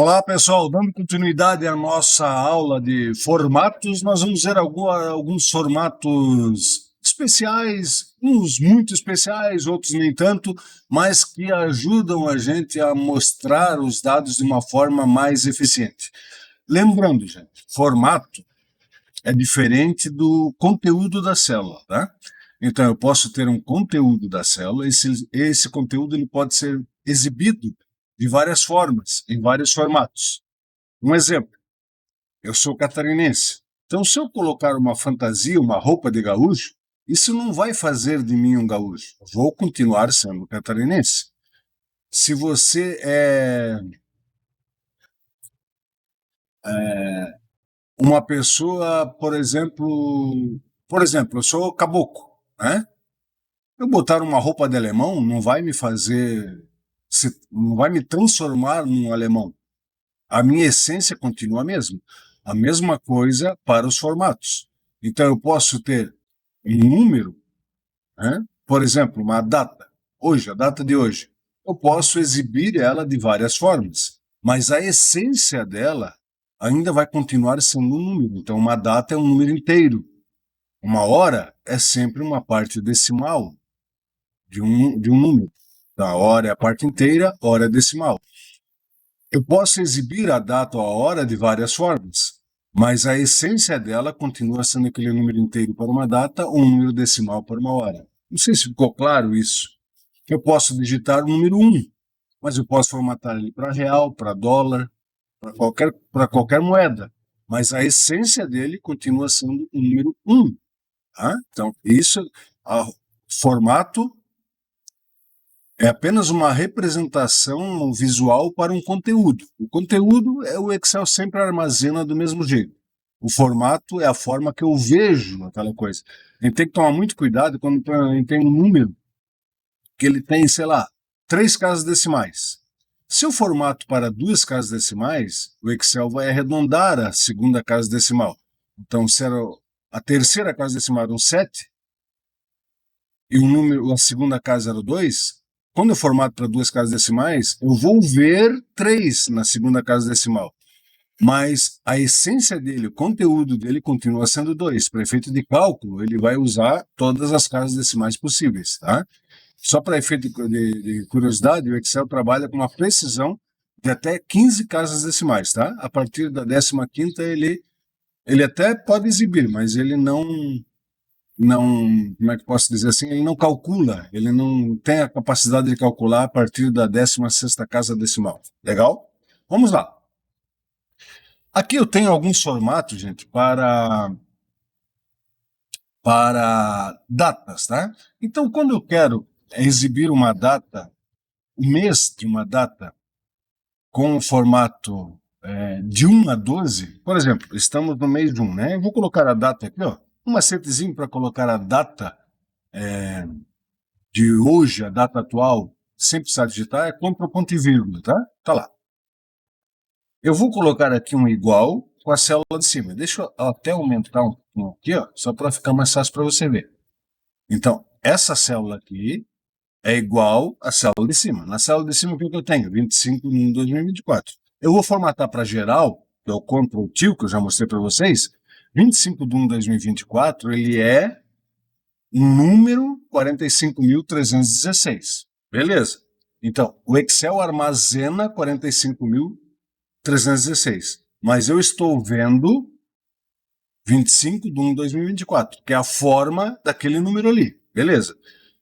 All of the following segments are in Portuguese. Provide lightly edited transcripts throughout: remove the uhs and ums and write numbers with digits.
Olá, pessoal. Dando continuidade à nossa aula de formatos, nós vamos ver alguns formatos especiais, uns muito especiais, outros nem tanto, mas que ajudam a gente a mostrar os dados de uma forma mais eficiente. Lembrando, gente, formato é diferente do conteúdo da célula, tá? Então, eu posso ter um conteúdo da célula, esse conteúdo ele pode ser exibido de várias formas, em vários formatos. Um exemplo, eu sou catarinense. Então, se eu colocar uma fantasia, uma roupa de gaúcho, isso não vai fazer de mim um gaúcho. Eu vou continuar sendo catarinense. Se você é uma pessoa, por exemplo, eu sou caboclo, né? Eu botar uma roupa de alemão não vai me fazer, não vai me transformar num alemão. A minha essência continua a mesma. A mesma coisa para os formatos. Então eu posso ter um número, né? Por exemplo, uma data. Hoje, a data de hoje. Eu posso exibir ela de várias formas, mas a essência dela ainda vai continuar sendo um número. Então uma data é um número inteiro. Uma hora é sempre uma parte decimal de um número. A hora é a parte inteira, hora é decimal. Eu posso exibir a data ou a hora de várias formas, mas a essência dela continua sendo aquele número inteiro para uma data ou um número decimal para uma hora. Não sei se ficou claro isso. Eu posso digitar o número 1, mas eu posso formatar ele para real, para dólar, para qualquer moeda. Mas a essência dele continua sendo o número 1. Tá? Então, isso, o formato é apenas uma representação visual para um conteúdo. O conteúdo o Excel sempre armazena do mesmo jeito. O formato é a forma que eu vejo aquela coisa. A gente tem que tomar muito cuidado quando a gente tem um número que ele tem, sei lá, 3 casas decimais. Se o formato para 2 casas decimais, o Excel vai arredondar a segunda casa decimal. Então, se era a terceira casa decimal era um 7, e a segunda casa era o 2, quando eu formato para 2 casas decimais, eu vou ver 3 na segunda casa decimal. Mas a essência dele, o conteúdo dele continua sendo 2. Para efeito de cálculo, ele vai usar todas as casas decimais possíveis, tá? Só para efeito de curiosidade, o Excel trabalha com uma precisão de até 15 casas decimais, tá? A partir da 15ª, ele até pode exibir, mas ele não, como é que posso dizer assim, ele não calcula, ele não tem a capacidade de calcular a partir da 16ª casa decimal. Legal? Vamos lá. Aqui eu tenho alguns formatos, gente, para datas, tá? Então, quando eu quero exibir uma data, o mês de uma data, com o formato de 1 a 12, por exemplo, estamos no mês de 1, né? Eu vou colocar a data aqui, ó, um macetezinho para colocar a data de hoje, a data atual, sem precisar digitar, é Ctrl ponto e vírgula, tá? Tá lá. Eu vou colocar aqui um igual com a célula de cima. Deixa eu até aumentar um pouquinho aqui, ó, só para ficar mais fácil para você ver. Então, essa célula aqui é igual à célula de cima. Na célula de cima, o que eu tenho? 25 de 2024. Eu vou formatar para geral, que é o Ctrl T, que eu já mostrei para vocês. 25 de 2024, ele é um número 45.316. Beleza. Então, o Excel armazena 45.316. Mas eu estou vendo 25 de 2024, que é a forma daquele número ali. Beleza.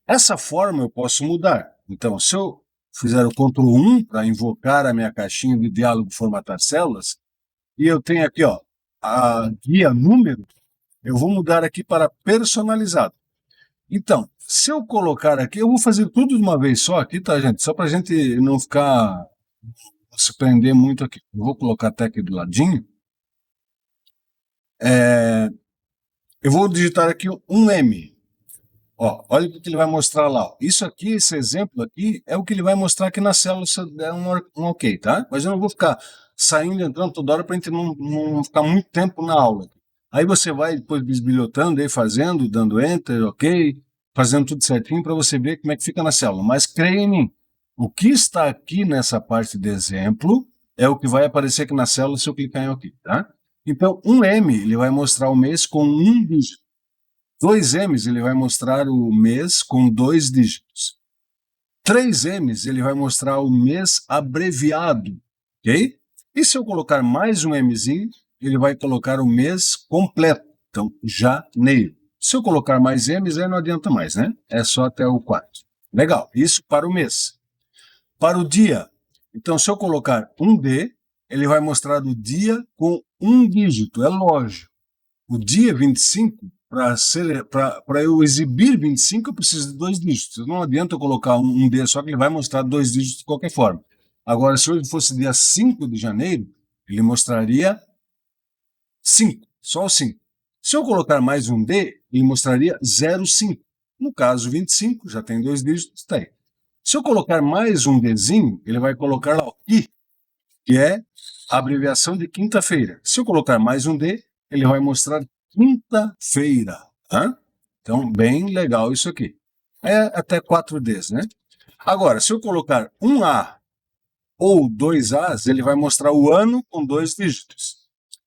Essa forma eu posso mudar. Então, se eu fizer o Ctrl 1 para invocar a minha caixinha de diálogo formatar células, e eu tenho aqui, ó, a guia número, eu vou mudar aqui para personalizado. Então, se eu colocar aqui, eu vou fazer tudo de uma vez só aqui, tá, gente? Só para a gente não ficar, se prender muito aqui. Eu vou colocar até aqui do ladinho. Eu vou digitar aqui um M. Ó, olha o que ele vai mostrar lá. Isso aqui, esse exemplo aqui, é o que ele vai mostrar aqui na célula se eu der um ok, tá? Mas eu não vou ficar saindo e entrando toda hora para a gente não ficar muito tempo na aula. Aí você vai depois bisbilhotando, aí fazendo, dando enter, ok, fazendo tudo certinho para você ver como é que fica na célula. Mas creia em mim, o que está aqui nessa parte de exemplo é o que vai aparecer aqui na célula se eu clicar em OK, tá? Então, um M, ele vai mostrar o mês com um dígito. 2 M's, ele vai mostrar o mês com 2 dígitos. 3 M's, ele vai mostrar o mês abreviado, ok? E se eu colocar mais um Mzinho, ele vai colocar o mês completo, então, janeiro. Se eu colocar mais M's, aí não adianta mais, né? É só até o 4. Legal, isso para o mês. Para o dia, então, se eu colocar um D, ele vai mostrar o dia com um dígito, é lógico. O dia 25, para eu exibir 25, eu preciso de 2 dígitos. Não adianta eu colocar um D só, que ele vai mostrar 2 dígitos de qualquer forma. Agora, se hoje fosse dia 5 de janeiro, ele mostraria 5, só o 5. Se eu colocar mais um D, ele mostraria 0,5. No caso, 25, já tem 2 dígitos, está aí. Se eu colocar mais um Dzinho, ele vai colocar lá o Qui, que é a abreviação de quinta-feira. Se eu colocar mais um D, ele vai mostrar quinta-feira. Tá? Então, bem legal isso aqui. É até 4 Ds, né? Agora, se eu colocar um A ou 2 As, ele vai mostrar o ano com 2 dígitos.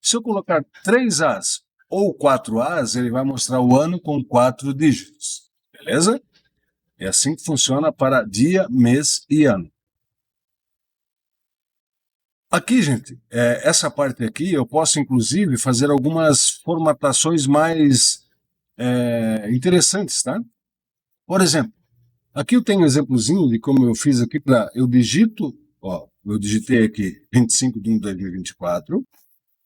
Se eu colocar 3 As ou 4 As, ele vai mostrar o ano com 4 dígitos. Beleza? É assim que funciona para dia, mês e ano. Aqui, gente, essa parte aqui eu posso, inclusive, fazer algumas formatações mais interessantes, tá? Por exemplo, aqui eu tenho um exemplozinho de como eu fiz aqui para... Eu digito, ó, eu digitei aqui 25 de 1 de 2024,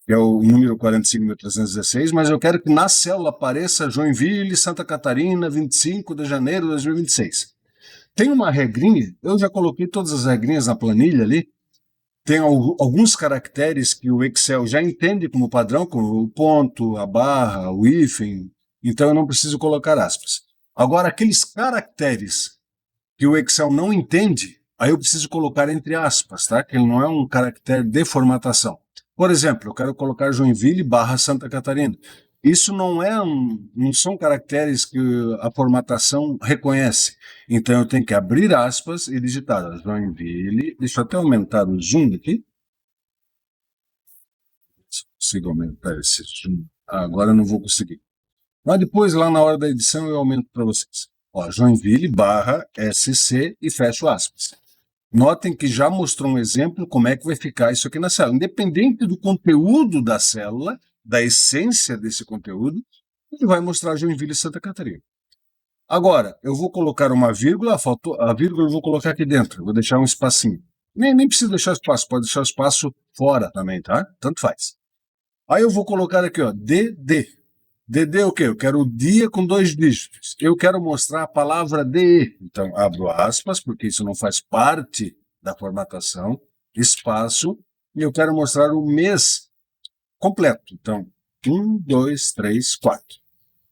que é o número 45.316, mas eu quero que na célula apareça Joinville, Santa Catarina, 25 de janeiro de 2026. Tem uma regrinha, eu já coloquei todas as regrinhas na planilha ali, tem alguns caracteres que o Excel já entende como padrão, como o ponto, a barra, o hífen, então eu não preciso colocar aspas. Agora, aqueles caracteres que o Excel não entende, aí eu preciso colocar entre aspas, tá? Que ele não é um caractere de formatação. Por exemplo, eu quero colocar Joinville barra Santa Catarina. Isso não são caracteres que a formatação reconhece. Então eu tenho que abrir aspas e digitar Joinville. Deixa eu até aumentar o zoom aqui. Se consigo aumentar esse zoom. Agora eu não vou conseguir. Mas depois, lá na hora da edição, eu aumento para vocês. Ó, Joinville barra SC e fecho aspas. Notem que já mostrou um exemplo como é que vai ficar isso aqui na célula. Independente do conteúdo da célula, da essência desse conteúdo, ele vai mostrar Joinville e Santa Catarina. Agora, eu vou colocar uma vírgula, faltou a vírgula, eu vou colocar aqui dentro, vou deixar um espacinho. Nem precisa deixar espaço, pode deixar espaço fora também, tá? Tanto faz. Aí eu vou colocar aqui, ó, DD. DD é o quê? Eu quero o dia com 2 dígitos. Eu quero mostrar a palavra DE. Então, abro aspas, porque isso não faz parte da formatação, espaço, e eu quero mostrar o mês completo. Então, 1, 2, 3, 4.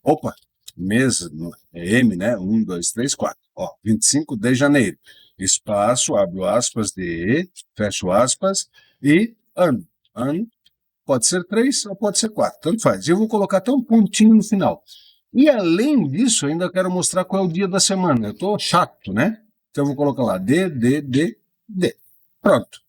Opa, mês é M, né? 1, 2, 3, 4. Ó, 25 de janeiro. Espaço, abro aspas, DE, fecho aspas, e ano. Ano. Pode ser 3 ou pode ser 4, tanto faz. Eu vou colocar até um pontinho no final. E além disso, ainda quero mostrar qual é o dia da semana. Eu estou chato, né? Então eu vou colocar lá D, D, D, D. Pronto.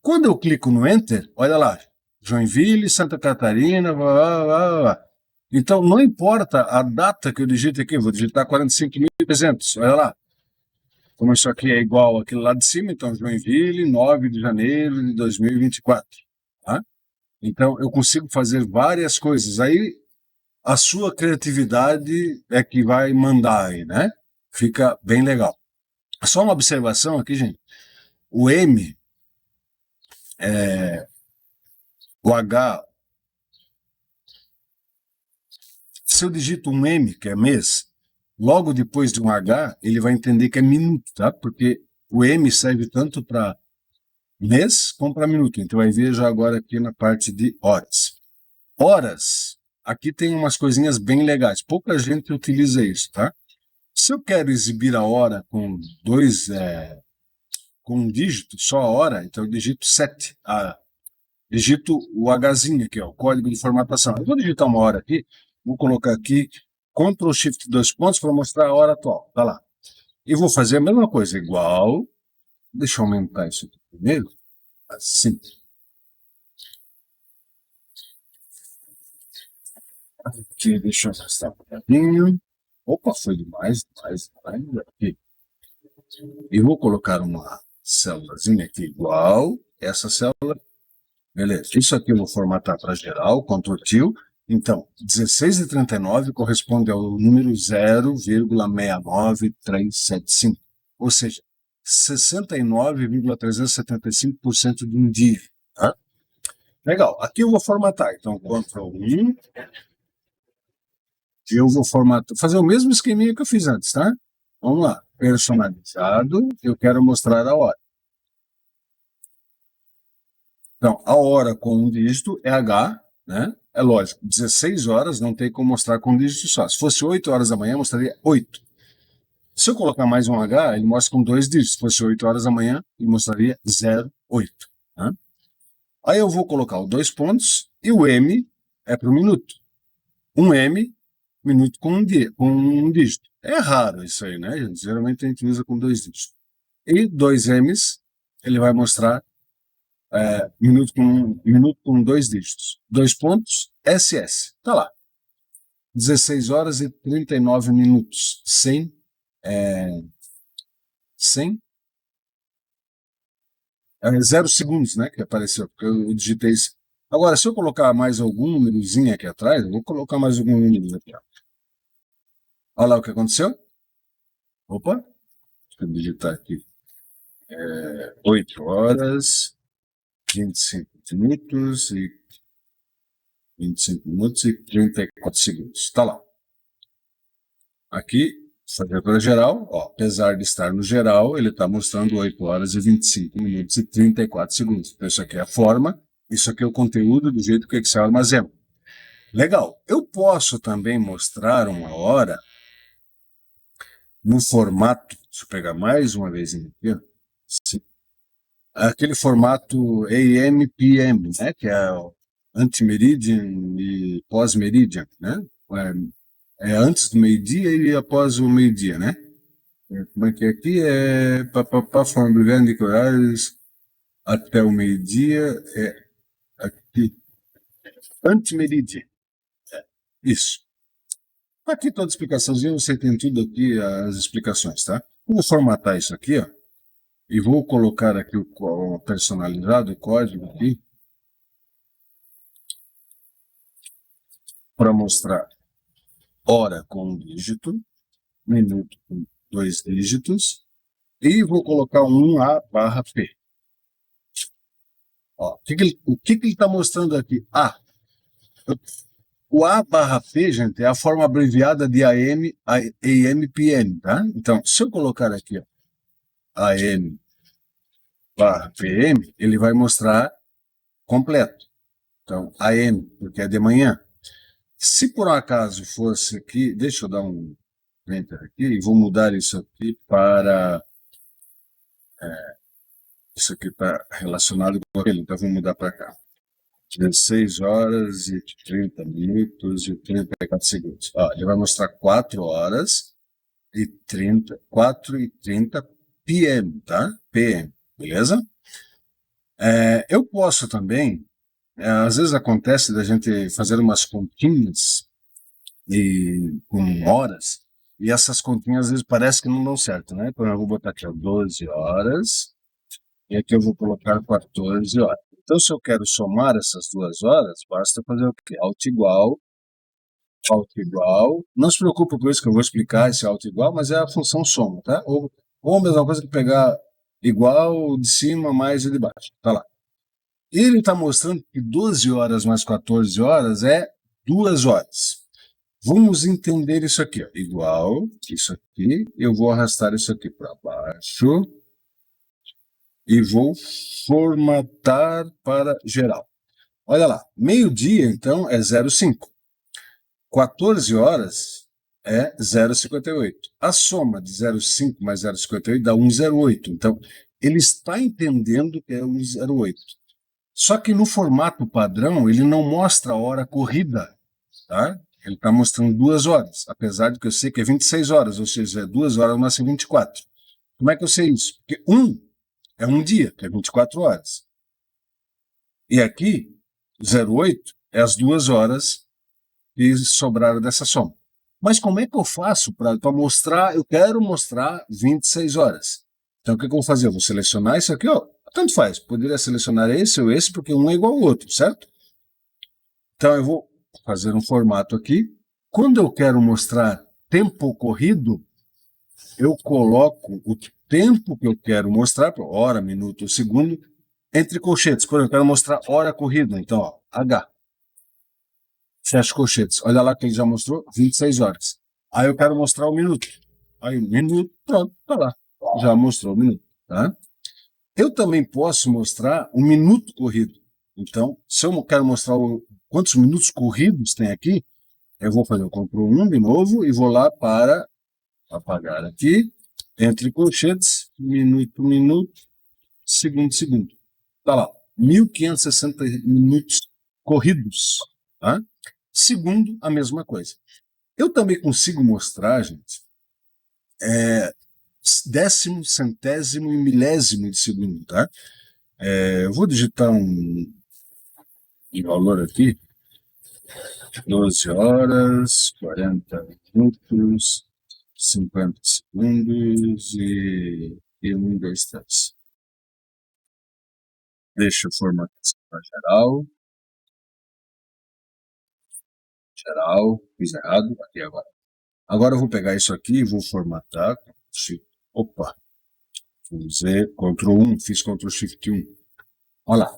Quando eu clico no Enter, olha lá, Joinville, Santa Catarina, blá, blá, blá. Então não importa a data que eu digite aqui, eu vou digitar 45.300, olha lá. Como isso aqui é igual àquilo lá de cima, então Joinville, 9 de janeiro de 2024. Tá? Então, eu consigo fazer várias coisas. Aí, a sua criatividade é que vai mandar aí, né? Fica bem legal. Só uma observação aqui, gente. O M, o H, se eu digito um M, que é mês, logo depois de um H, ele vai entender que é minuto, tá? Porque o M serve tanto para mês como para minuto. Então, vai ver já agora aqui na parte de horas. Horas, aqui tem umas coisinhas bem legais. Pouca gente utiliza isso, tá? Se eu quero exibir a hora com com um dígito, só a hora, então eu digito 7. Digito o Hzinho aqui, ó, o código de formatação. Eu vou digitar uma hora aqui, vou colocar aqui Ctrl Shift 2 pontos para mostrar a hora atual. Tá lá. E vou fazer a mesma coisa, igual. Deixa eu aumentar isso aqui primeiro. Assim. Aqui, deixa eu ajustar um pouquinho. Opa, foi demais. Aqui. E vou colocar uma célulazinha aqui igual essa célula. Beleza. Isso aqui eu vou formatar para geral, Ctrl Til. Então, 16,39 corresponde ao número 0,69375. Ou seja, 69,375% de um dia. Tá? Legal. Aqui eu vou formatar. Então, Ctrl 1. Eu vou formatar, fazer o mesmo esqueminha que eu fiz antes, tá? Vamos lá. Personalizado. Eu quero mostrar a hora. Então, a hora com um dígito é H, né? É lógico, 16 horas não tem como mostrar com um dígito só. Se fosse 8 horas da manhã, mostraria 8. Se eu colocar mais um H, ele mostra com 2 dígitos. Se fosse 8 horas da manhã, ele mostraria 0,8. Né? Aí eu vou colocar os 2 pontos e o M é para o minuto. Um M, minuto com um dígito. É raro isso aí, né, gente? Geralmente a gente usa com 2 dígitos. E 2 M's, ele vai mostrar minuto com 2 dígitos. 2 pontos, SS. Tá lá. 16 horas e 39 minutos. Sem 0 segundos, né? Que apareceu, porque eu digitei isso. Agora, se eu colocar mais algum númerozinho aqui atrás, eu vou colocar mais algum número aqui. Ó. Olha lá o que aconteceu. Opa. Deixa eu digitar aqui. 8 horas, 25 minutos e 25 minutos e 34 segundos. Está lá. Aqui, fazer para geral, ó, apesar de estar no geral, ele está mostrando 8 horas e 25 minutos e 34 segundos. Então, isso aqui é a forma, isso aqui é o conteúdo do jeito que o Excel armazena. Legal. Eu posso também mostrar uma hora no formato, deixa eu pegar mais uma vez aqui, ó. Sim. Aquele formato AM, PM, né, que é o anti-meridian e pós-meridian, né? É antes do meio-dia e após o meio-dia, né? Como é que é aqui? Forma brilhante de horários até o meio-dia, aqui, anti-meridian. Isso. Aqui toda a explicaçãozinha, você tem tudo aqui, as explicações, tá? Vou formatar isso aqui, ó. E vou colocar aqui o personalizado, o código aqui, para mostrar hora com um dígito, minuto com 2 dígitos, e vou colocar um A/P. Ó, o que ele está mostrando aqui? O A/P, gente, é a forma abreviada de AM, PM, tá? Então, se eu colocar aqui, ó, AM/PM, ele vai mostrar completo. Então, AM, porque é de manhã. Se por um acaso fosse aqui, deixa eu dar um enter aqui e vou mudar isso aqui para... isso aqui está relacionado com aquele, então vou mudar para cá. 16 horas e 30 minutos e 34 segundos. Ó, ele vai mostrar 4 horas e 4h30 PM, tá? PM, beleza? Eu posso também, às vezes acontece da gente fazer umas continhas com horas, e essas continhas às vezes parece que não dão certo, né? Então eu vou botar aqui, ó, 12 horas, e aqui eu vou colocar 14 horas. Então, se eu quero somar essas 2 horas, basta fazer o quê? Alt igual. Não se preocupe com isso que eu vou explicar esse alt igual, mas é a função soma, tá? Ou a mesma coisa que pegar igual de cima mais o de baixo. Tá lá. Ele está mostrando que 12 horas mais 14 horas é 2 horas. Vamos entender isso aqui, ó. Igual, isso aqui, eu vou arrastar isso aqui para baixo e vou formatar para geral. Olha lá, meio-dia, então, é 0,5. 14 horas é 0,58. A soma de 0,5 mais 0,58 dá 1,08. Então, ele está entendendo que é 1,08. Só que no formato padrão, ele não mostra a hora corrida, tá? Ele está mostrando 2 horas, apesar de que eu sei que é 26 horas, ou seja, é 2 horas mais 24. Como é que eu sei isso? Porque é um dia, que é 24 horas. E aqui, 0,8 é as 2 horas que sobraram dessa soma. Mas como é que eu faço para mostrar? Eu quero mostrar 26 horas. Então o que eu vou fazer? Eu vou selecionar isso aqui, ó. Tanto faz, poderia selecionar esse ou esse, porque um é igual ao outro, certo? Então eu vou fazer um formato aqui. Quando eu quero mostrar tempo corrido, eu coloco o tempo que eu quero mostrar, hora, minuto ou segundo, entre colchetes. Por exemplo, eu quero mostrar hora corrida, então, ó, H. Fecha colchetes. Olha lá que ele já mostrou 26 horas. Aí eu quero mostrar o minuto. Aí o minuto, pronto, tá lá. Já mostrou o minuto, tá? Eu também posso mostrar o minuto corrido. Então, se eu quero mostrar quantos minutos corridos tem aqui, eu vou fazer o Ctrl 1 de novo e vou lá para apagar aqui, entre colchetes, minuto, minuto, segundo, segundo. Tá lá, 1560 minutos corridos, tá? Segundo, a mesma coisa. Eu também consigo mostrar, gente, décimo, centésimo e milésimo de segundo, tá? Eu vou digitar um valor aqui, 12 horas, 40 minutos, 50 segundos e 1, 2, 3. Deixa eu formatar isso para geral. Geral, fiz errado, aqui agora. Agora eu vou pegar isso aqui e vou formatar. Opa, vou dizer Ctrl 1, fiz Ctrl Shift 1. Olha lá.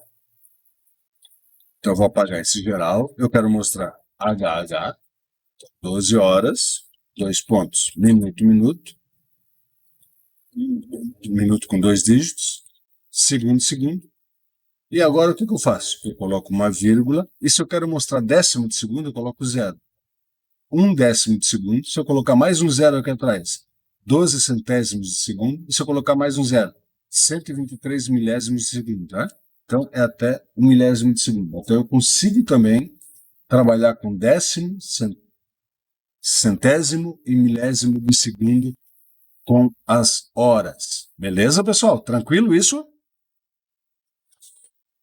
Então eu vou apagar esse geral. Eu quero mostrar HH, 12 horas, 2 pontos, minuto, minuto. Minuto com 2 dígitos, segundo, segundo. E agora o que eu faço? Eu coloco uma vírgula, e se eu quero mostrar décimo de segundo, eu coloco 0. 1 décimo de segundo, se eu colocar mais um 0 aqui atrás, 12 centésimos de segundo, e se eu colocar mais um 0, 123 milésimos de segundo, tá? Então é até 1 milésimo de segundo. Então eu consigo também trabalhar com décimo, centésimo e milésimo de segundo com as horas. Beleza, pessoal? Tranquilo isso?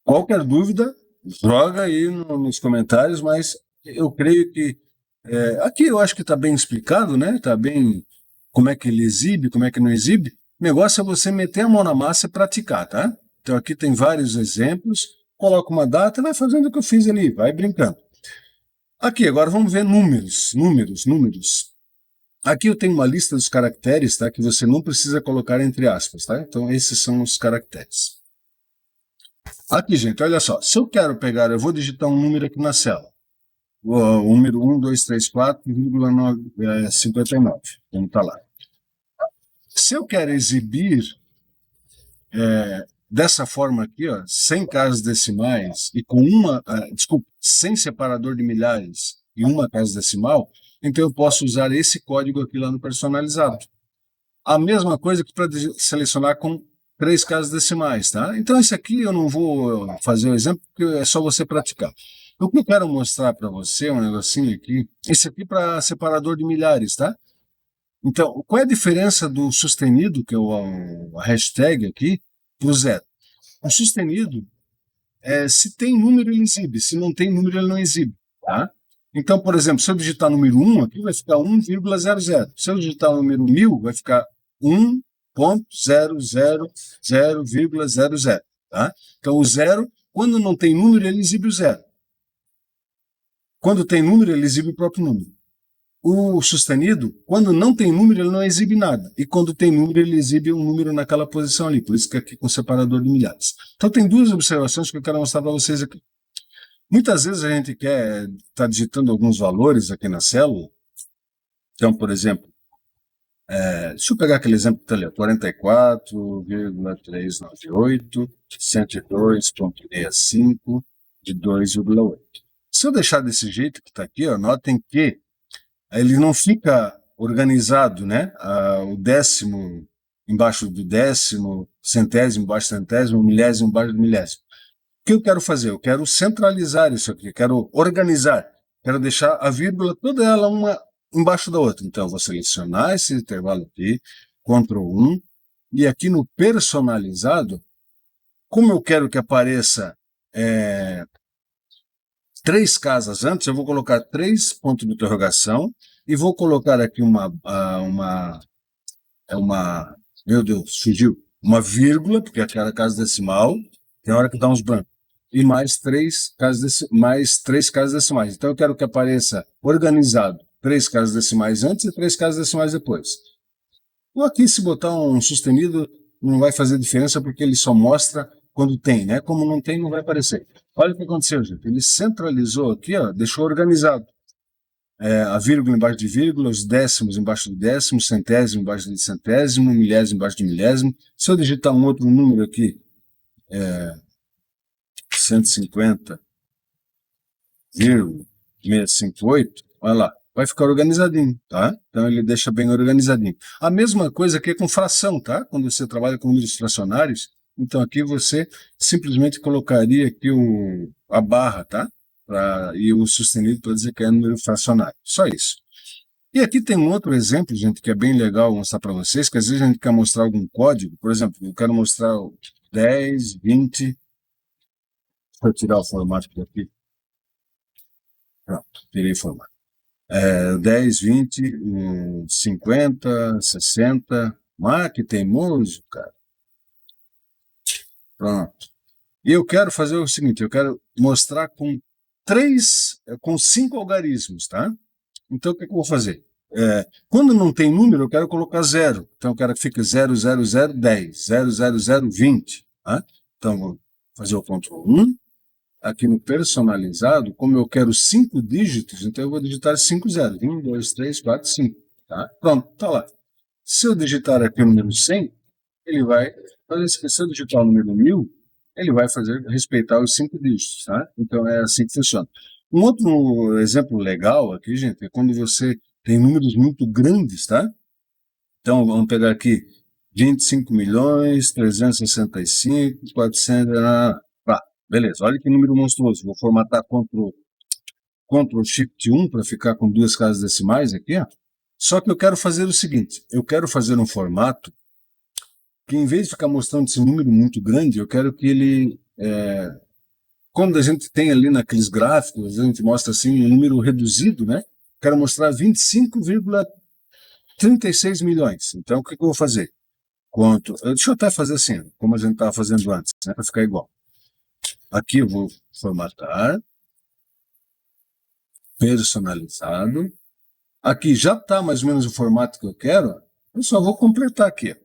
Qualquer dúvida, joga aí nos comentários, mas eu creio que aqui eu acho que está bem explicado, né? Está bem como é que ele exibe, como é que não exibe. O negócio é você meter a mão na massa e praticar, tá? Então aqui tem vários exemplos, coloca uma data e vai fazendo o que eu fiz ali, vai brincando. Aqui, agora vamos ver números. Aqui eu tenho uma lista dos caracteres, tá? Que você não precisa colocar entre aspas, tá? Então esses são os caracteres. Aqui, gente, olha só. Se eu quero pegar, eu vou digitar um número aqui na célula. O número 1, 2, 3, 4,59. Então tá lá. Se eu quero exibir dessa forma aqui, ó, sem casas decimais e com sem separador de milhares e uma casa decimal, então eu posso usar esse código aqui lá no personalizado. A mesma coisa que para selecionar com 3 casas decimais, tá? Então esse aqui eu não vou fazer o exemplo, porque é só você praticar. O que eu quero mostrar para você é um negocinho aqui, esse aqui para separador de milhares, tá? Então, qual é a diferença do sustenido, que é a hashtag aqui, para o zero? O sustenido, se tem número ele exibe, se não tem número ele não exibe, tá? Então, por exemplo, se eu digitar número 1 aqui, vai ficar 1,00. Se eu digitar o número 1000, vai ficar 1.000,00, tá? Então, o zero, quando não tem número, ele exibe o zero. Quando tem número, ele exibe o próprio número. O sustenido, quando não tem número, ele não exibe nada. E quando tem número, ele exibe um número naquela posição ali. Por isso que aqui com separador de milhares. Então tem 2 observações que eu quero mostrar para vocês aqui. Muitas vezes a gente quer estar digitando alguns valores aqui na célula. Então, por exemplo, deixa eu pegar aquele exemplo que está ali, 44,398, 102,65 de 2,8. Se eu deixar desse jeito que está aqui, ó, notem que ele não fica organizado, né? O décimo embaixo do décimo, centésimo embaixo do centésimo, milésimo embaixo do milésimo. O que eu quero fazer? Eu quero centralizar isso aqui, quero organizar, quero deixar a vírgula toda ela uma embaixo da outra. Então eu vou selecionar esse intervalo aqui, Ctrl 1, e aqui no personalizado, como eu quero que apareça três casas antes, eu vou colocar 3 pontos de interrogação e vou colocar aqui meu Deus, fugiu, uma vírgula, porque aquela casa decimal, tem hora que dá uns brancos, e mais três casas decimais. Então eu quero que apareça organizado 3 casas decimais antes e 3 casas decimais depois. Ou aqui, se botar um sustenido, não vai fazer diferença, porque ele só mostra quando tem, né? Como não tem, não vai aparecer. Olha o que aconteceu, gente. Ele centralizou aqui, ó, deixou organizado. A vírgula embaixo de vírgula, os décimos embaixo de décimo, centésimo embaixo de centésimo, milésimo embaixo de milésimo. Se eu digitar um outro número aqui, 150,658, olha lá, vai ficar organizadinho, tá? Então ele deixa bem organizadinho. A mesma coisa aqui com fração, tá? Quando você trabalha com números fracionários, então aqui você simplesmente colocaria aqui a barra, tá? E o sustenido para dizer que é número fracionário. Só isso. E aqui tem um outro exemplo, gente, que é bem legal mostrar para vocês, que às vezes a gente quer mostrar algum código. Por exemplo, eu quero mostrar o 10, 20... Vou tirar o formato daqui. Pronto, tirei o formato. 10, 20, 50, 60. Que teimoso, cara. Pronto. E eu quero fazer o seguinte, eu quero mostrar com 5 algarismos, tá? Então, o que eu vou fazer? Quando não tem número, eu quero colocar 0. Então, eu quero que fique 00010, 00020. Tá? Então, vou fazer o Ctrl 1. Aqui no personalizado, como eu quero 5 dígitos, então eu vou digitar 5 zeros. 1, 2, 3, 4, 5. Tá? Pronto, tá lá. Se eu digitar aqui o número 100, ele vai fazer, se eu digitar o número 1000, ele vai respeitar os 5 dígitos, tá? Então é assim que funciona. Um outro exemplo legal aqui, gente, é quando você tem números muito grandes, tá? Então vamos pegar aqui 25.365.400, beleza, olha que número monstruoso. Vou formatar Ctrl Shift 1 para ficar com 2 casas decimais aqui, ó. Só que eu quero fazer o seguinte, eu quero fazer um formato que, em vez de ficar mostrando esse número muito grande, eu quero que ele, quando a gente tem ali naqueles gráficos, a gente mostra assim um número reduzido, né? Quero mostrar 25,36 milhões. Então, o que eu vou fazer? Deixa eu até fazer assim, como a gente estava fazendo antes, né, para ficar igual. Aqui eu vou formatar, personalizado. Aqui já está mais ou menos o formato que eu quero, eu só vou completar aqui.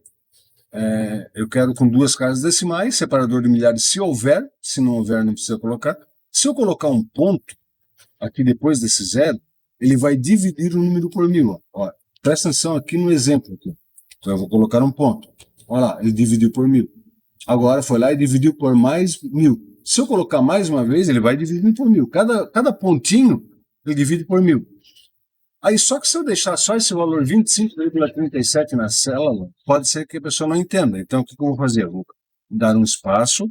Eu quero com 2 casas decimais, separador de milhares se houver, se não houver não precisa colocar. Se eu colocar um ponto aqui depois desse 0, ele vai dividir o número por 1000. Ó, presta atenção aqui no exemplo. Aqui. Então eu vou colocar um ponto. Olha lá, ele dividiu por 1000. Agora foi lá e dividiu por mais 1000. Se eu colocar mais uma vez, ele vai dividir por 1000. Cada pontinho ele divide por 1000. Aí só que se eu deixar só esse valor 25,37 na célula, pode ser que a pessoa não entenda. Então o que eu vou fazer? Eu vou dar um espaço,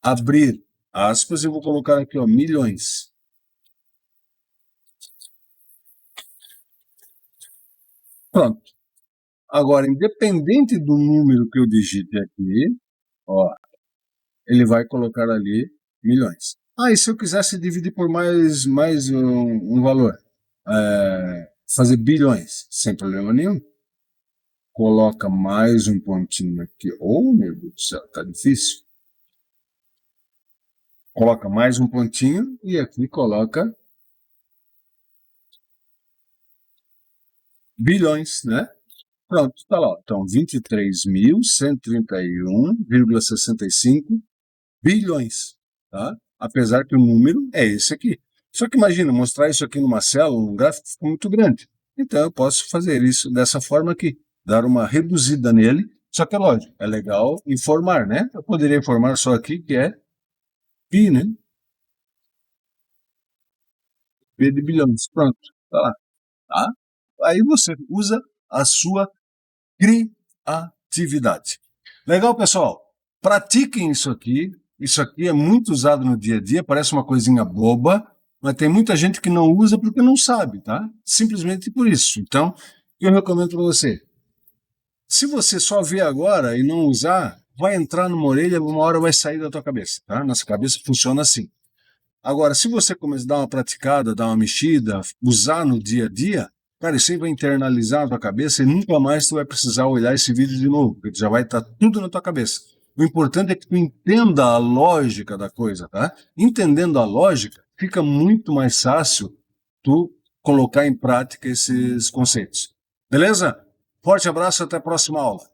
abrir aspas e vou colocar aqui, ó, milhões. Pronto. Agora, independente do número que eu digite aqui, ó, ele vai colocar ali milhões. E se eu quisesse dividir por mais um valor? Fazer bilhões, sem problema nenhum. Coloca mais um pontinho aqui. Oh, meu Deus do céu, tá difícil. Coloca mais um pontinho e aqui coloca bilhões, né? Pronto, tá lá. Então, 23.131,65 bilhões, tá? Apesar que o número é esse aqui. Só que imagina, mostrar isso aqui numa célula, num gráfico, fica muito grande. Então eu posso fazer isso dessa forma aqui, dar uma reduzida nele, só que é lógico, é legal informar, né? Eu poderia informar só aqui que é pi, né? P de bilhões, pronto, tá lá, tá? Aí você usa a sua criatividade. Legal, pessoal? Pratiquem isso aqui é muito usado no dia a dia, parece uma coisinha boba, mas tem muita gente que não usa porque não sabe, tá? Simplesmente por isso. Então, eu recomendo para você. Se você só vê agora e não usar, vai entrar numa orelha, uma hora vai sair da tua cabeça, tá? Nossa cabeça funciona assim. Agora, se você começar a dar uma praticada, dar uma mexida, usar no dia a dia, cara, isso aí vai internalizar na tua cabeça e nunca mais tu vai precisar olhar esse vídeo de novo, porque já vai estar tudo na tua cabeça. O importante é que tu entenda a lógica da coisa, tá? Entendendo a lógica, fica muito mais fácil tu colocar em prática esses conceitos. Beleza? Forte abraço, até a próxima aula.